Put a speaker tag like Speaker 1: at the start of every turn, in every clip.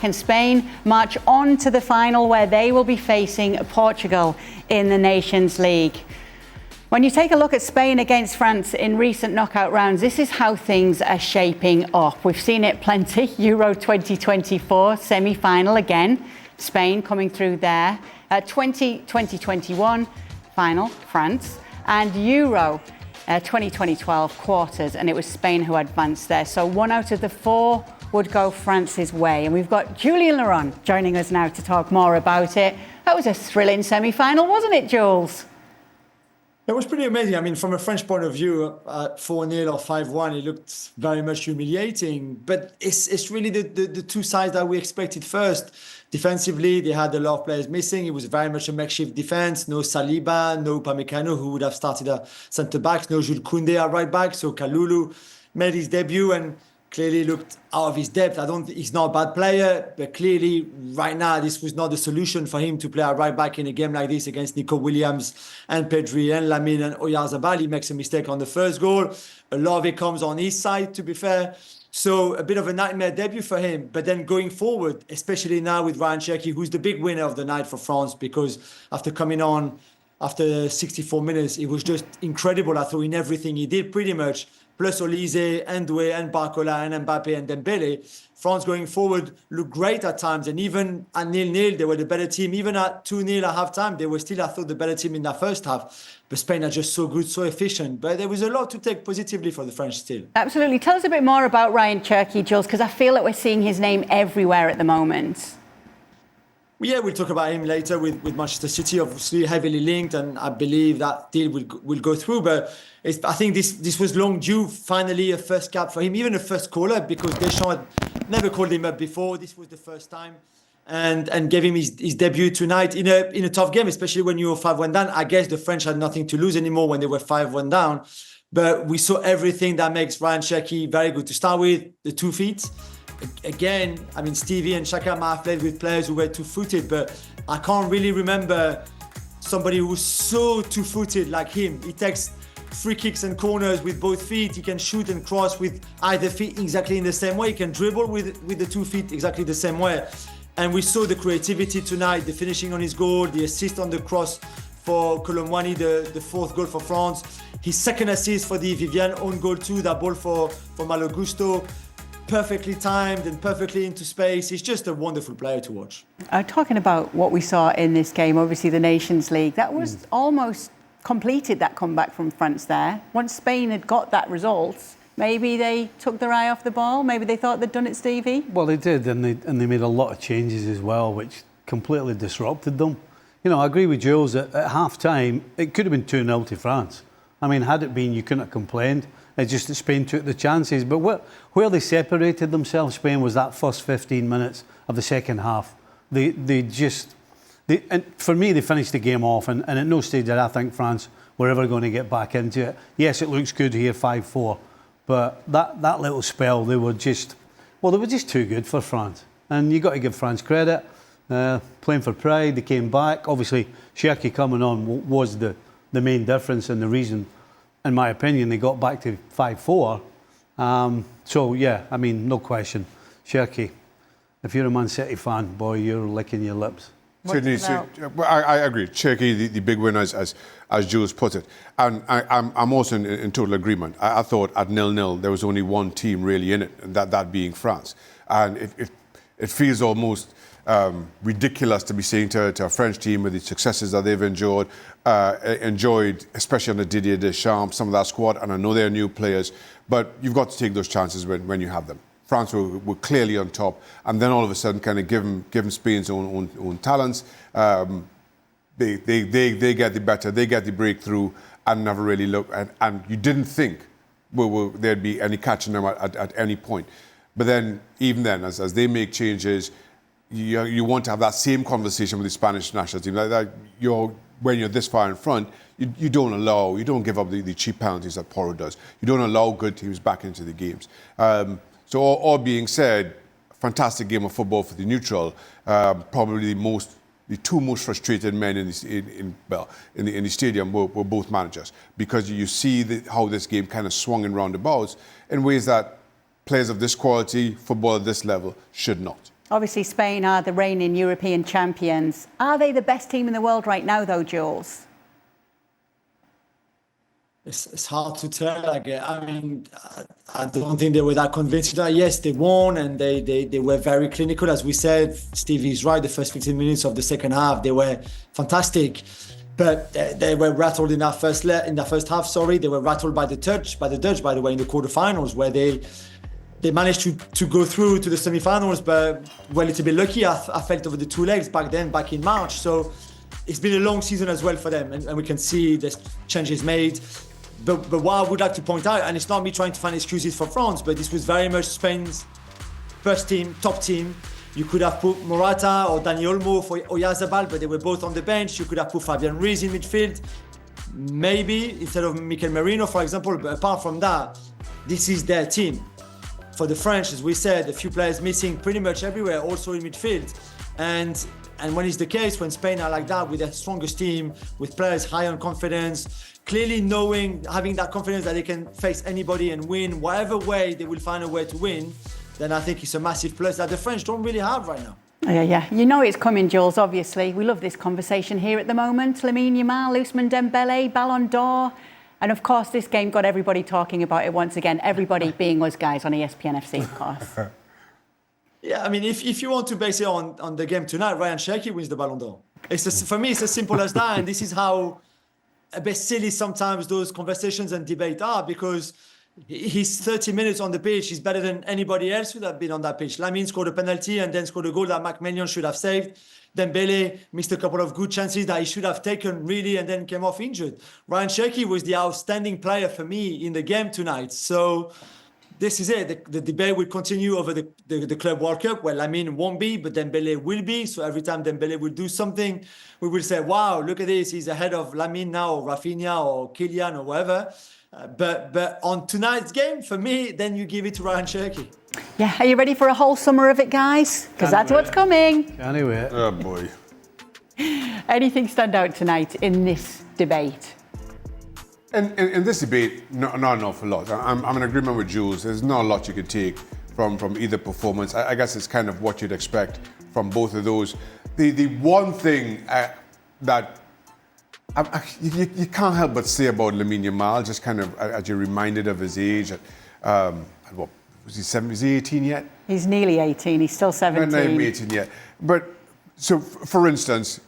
Speaker 1: back, and Spain march on to the final where they will be facing Portugal in the Nations League. When you take a look at Spain against France in recent knockout rounds, this is how things are shaping up. We've seen it plenty. Euro 2024 semi-final again. Spain coming through there. 2021 final, France. And Euro 2012 quarters, and it was Spain who advanced there. So 1 out of the 4 would go France's way. And we've got Julien joining us now to talk more about it. That was a thrilling semi-final, wasn't it, Jules?
Speaker 2: It was pretty amazing. I mean, from a French point of view, 4-0 or 5-1, it looked very much humiliating. But it's really the two sides that we expected first. Defensively, they had a lot of players missing. It was very much a makeshift defense. No Saliba, no Upamecano, who would have started at centre-backs. No Jules Koundé at right-back. So Kalulu made his debut and clearly looked out of his depth. He's not a bad player, but clearly right now this was not the solution for him to play at right back in a game like this against Nicol Williams and Pedri and Lamine and Oyarzabal. He makes a mistake on the first goal. A lot of it comes on his side, to be fair. So a bit of a nightmare debut for him. But then going forward, especially now with Ryan Cherki, who's the big winner of the night for France, because after coming on after 64 minutes, it was just incredible, I thought, in everything he did pretty much. Plus Olise, and Doué, and Barcola, and Mbappe, and Dembele. France going forward looked great at times. And even at 0-0, they were the better team. Even at 2-0 at half-time, they were still, I thought, the better team in that first half. But Spain are just so good, so efficient. But there was a lot to take positively for the French still. Absolutely.
Speaker 1: Tell us a bit more about Ryan Cherki, Jules, because I feel that we're seeing his name everywhere at the moment.
Speaker 2: Yeah, we'll talk about him later with Manchester City, obviously heavily linked, and I believe that deal will go through. But I think this was long due, finally, a first cap for him, even a first call-up, because Deschamps had never called him up before. This was the first time, and gave him his debut tonight in a tough game, especially when you were 5-1 down. I guess the French had nothing to lose anymore when they were 5-1 down. But we saw everything that makes Ryan Cherki very good. To start with, the 2 feet. Again, I mean, Stevie and Shaka might have played with players who were two-footed, but I can't really remember somebody who's so two-footed like him. He takes free kicks and corners with both feet. He can shoot and cross with either feet exactly in the same way. He can dribble with the 2 feet exactly the same way. And we saw the creativity tonight, the finishing on his goal, the assist on the cross for Colomwani, the 4th goal for France. His second assist for the Vivian own goal too, that ball for Malo Gusto. Perfectly timed and perfectly into space. He's just a wonderful player to watch.
Speaker 1: Talking about what we saw in this game, obviously the Nations League, that was almost completed, that comeback from France there. Once Spain had got that result, maybe they took their eye off the ball. Maybe they thought they'd done it, Stevie.
Speaker 3: Well, they did, and they made a lot of changes as well, which completely disrupted them. You know, I agree with Jules that at half-time, it could have been 2-0 to France. I mean, had it been, you couldn't have complained. It's just that Spain took the chances. But where they separated themselves, Spain, was that first 15 minutes of the second half. And for me, they finished the game off. And at no stage did I think France were ever going to get back into it. Yes, it looks good here, 5-4. But that little spell, they were just too good for France. And you've got to give France credit. Playing for pride, they came back. Obviously, Cherki coming on was the main difference and the reason, in my opinion, they got back to 5-4. So, yeah, I mean, no question. Cherki, if you're a Man City fan, boy, you're licking your lips.
Speaker 4: Certainly, I agree. Cherki, the big winner, as Jules put it. And I'm also in total agreement. I thought at 0-0, there was only one team really in it, and that being France. And it feels almost ridiculous to be saying to a French team with the successes that they've enjoyed, especially under Didier Deschamps, some of that squad, and I know they're new players, but you've got to take those chances when you have them. France were clearly on top, and then all of a sudden, kind of given Spain's own talents, they get the better, they get the breakthrough, and never really look, and you didn't think there'd be any catching them at any point. But then, even then, as they make changes, you want to have that same conversation with the Spanish national team. When you're this far in front, you don't give up the cheap penalties that Porto does. You don't allow good teams back into the games. So all being said, fantastic game of football for the neutral. Probably the two most frustrated men in the stadium were both managers, because you see how this game kind of swung in roundabouts in ways that players of this quality, football at this level, should not.
Speaker 1: Obviously, Spain are the reigning European champions. Are they the best team in the world right now, though, Jules?
Speaker 2: It's hard to tell. Like, I mean, I don't think they were that convincing. Yes, they won and they were very clinical. As we said, Stevie's right. The first 15 minutes of the second half, they were fantastic. But they were rattled in that first half. Sorry, they were rattled by the Dutch, by the way, in the quarterfinals, where they managed to go through to the semifinals, but were a little bit lucky. I felt over the two legs back in March. So it's been a long season as well for them, and we can see there's changes made. But what I would like to point out, and it's not me trying to find excuses for France, but this was very much Spain's first team, top team. You could have put Morata or Dani Olmo for Oyarzabal, but they were both on the bench. You could have put Fabian Ruiz in midfield, maybe instead of Mikel Merino, for example. But apart from that, this is their team. For the French, as we said, a few players missing pretty much everywhere, also in midfield. And when it's the case, when Spain are like that, with their strongest team, with players high on confidence, clearly having that confidence that they can face anybody and win, whatever way they will find a way to win, then I think it's a massive plus that the French don't really have right now.
Speaker 1: Yeah. You know it's coming, Jules, obviously. We love this conversation here at the moment. Lamine Yamal, Ousmane Dembele, Ballon d'Or. And of course, this game got everybody talking about it once again. Everybody being us guys on ESPN FC, of course.
Speaker 2: Yeah, I mean, if you want to base it on the game tonight, Ryan Shaka wins the Ballon d'Or. For me, it's as simple as that. And this is how a bit silly sometimes those conversations and debate are, because his 30 minutes on the pitch is better than anybody else would have been on that pitch. Lamine scored a penalty and then scored a goal that Macmillan should have saved. Dembele missed a couple of good chances that he should have taken, really, and then came off injured. Ryan Shaka was the outstanding player for me in the game tonight. So this is it. The debate will continue over the Club World Cup, where Lamine won't be, but Dembele will be. So every time Dembele will do something, we will say, wow, look at this. He's ahead of Lamine now, or Rafinha, or Kylian, or whatever. But on tonight's game, for me, then you give it to Ryan Shaka.
Speaker 1: Yeah, are you ready for a whole summer of it, guys? Because that's what's coming.
Speaker 3: Anyway.
Speaker 4: Oh, boy.
Speaker 1: Anything stand out tonight in this debate?
Speaker 4: In this debate, not an awful lot. I'm in agreement with Jules. There's not a lot you could take from either performance. I guess it's kind of what you'd expect from both of those. The one thing that you can't help but say about Lamine Yamal, just kind of as you're reminded of his age. What was he? 7? Is he 18 yet?
Speaker 1: He's nearly 18. He's still 17.
Speaker 4: Not even 18 yet. But so, for instance,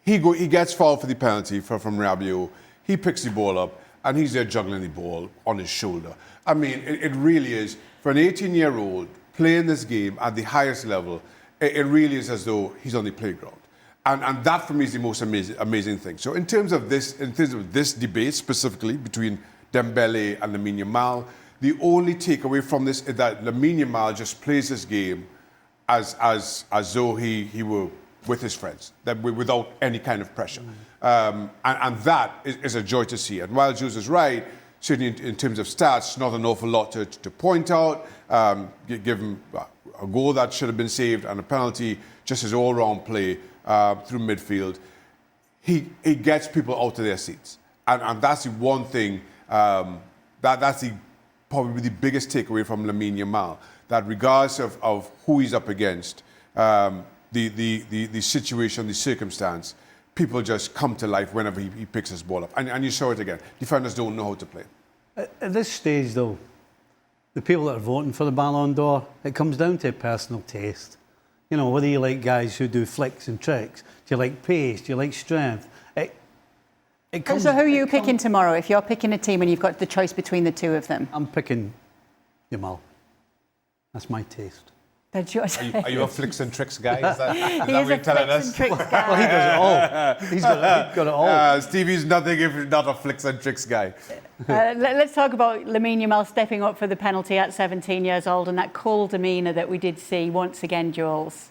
Speaker 4: he gets fouled for the penalty from Rabiot. He picks the ball up and he's there juggling the ball on his shoulder. I mean, it really is, for an 18-year-old playing this game at the highest level, it really is as though he's on the playground. And that for me is the most amazing thing. So in terms of this debate specifically between Dembele and Lamine Yamal, the only takeaway from this is that Lamine Yamal just plays this game as though he were with his friends, that without any kind of pressure. And that is a joy to see. And while Jules is right, certainly in terms of stats, not an awful lot to point out. Give him a goal that should have been saved and a penalty, just his all-round play through midfield. He gets people out of their seats. And that's the one thing, that's probably the biggest takeaway from Lamine Yamal, that regardless of who he's up against, the situation, the circumstance, people just come to life whenever he picks his ball up. And you saw it again. Defenders don't know how to play.
Speaker 3: At this stage, though, the people that are voting for the Ballon d'Or, it comes down to personal taste. You know, whether you like guys who do flicks and tricks, do you like pace, do you like strength?
Speaker 1: So who are you picking tomorrow? If you're picking a team and you've got the choice between the two of them?
Speaker 3: I'm picking Yamal. That's my taste.
Speaker 1: That's yours.
Speaker 5: Are you a flicks and tricks guy? Is that
Speaker 1: He is
Speaker 5: what you're
Speaker 1: a
Speaker 5: telling
Speaker 1: flicks
Speaker 5: us?
Speaker 1: and tricks guy.
Speaker 3: Well, he does it all. He's got it all.
Speaker 4: Stevie's nothing if he's not a flicks and tricks guy.
Speaker 1: Let's talk about Lamine Yamal stepping up for the penalty at 17 years old and that cool demeanour that we did see once again, Jules.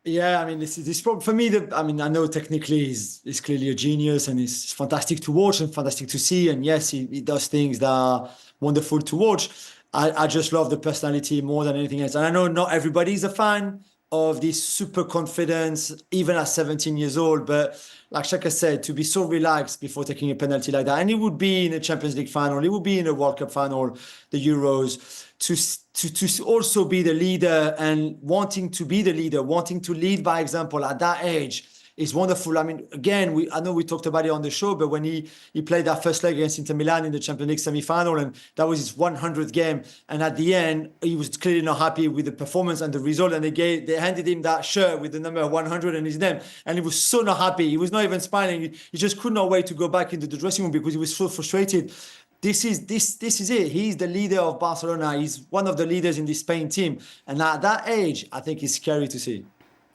Speaker 2: Yeah, I mean, this for me. I know technically he's clearly a genius, and it's fantastic to watch and fantastic to see. And yes, he does things that are wonderful to watch. I just love the personality more than anything else. And I know not everybody's a fan of this super confidence, even at 17 years old. But like Shaka said, to be so relaxed before taking a penalty like that, and it would be in a Champions League final, it would be in a World Cup final, the Euros, to also be the leader and wanting to be the leader, wanting to lead by example at that age is wonderful. I mean, again, I know we talked about it on the show, but when he played that first leg against Inter Milan in the Champions League semi-final, and that was his 100th game, and at the end, he was clearly not happy with the performance and the result, and they handed him that shirt with the number 100 and his name, and he was so not happy. He was not even smiling. He just could not wait to go back into the dressing room because he was so frustrated. This is it. He's the leader of Barcelona. He's one of the leaders in the Spain team, and at that age, I think it's scary to see.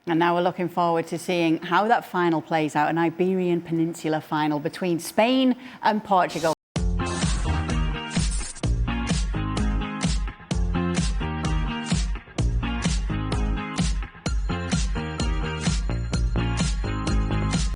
Speaker 1: And now we're looking forward to seeing how that final plays out, an Iberian Peninsula final between Spain and Portugal.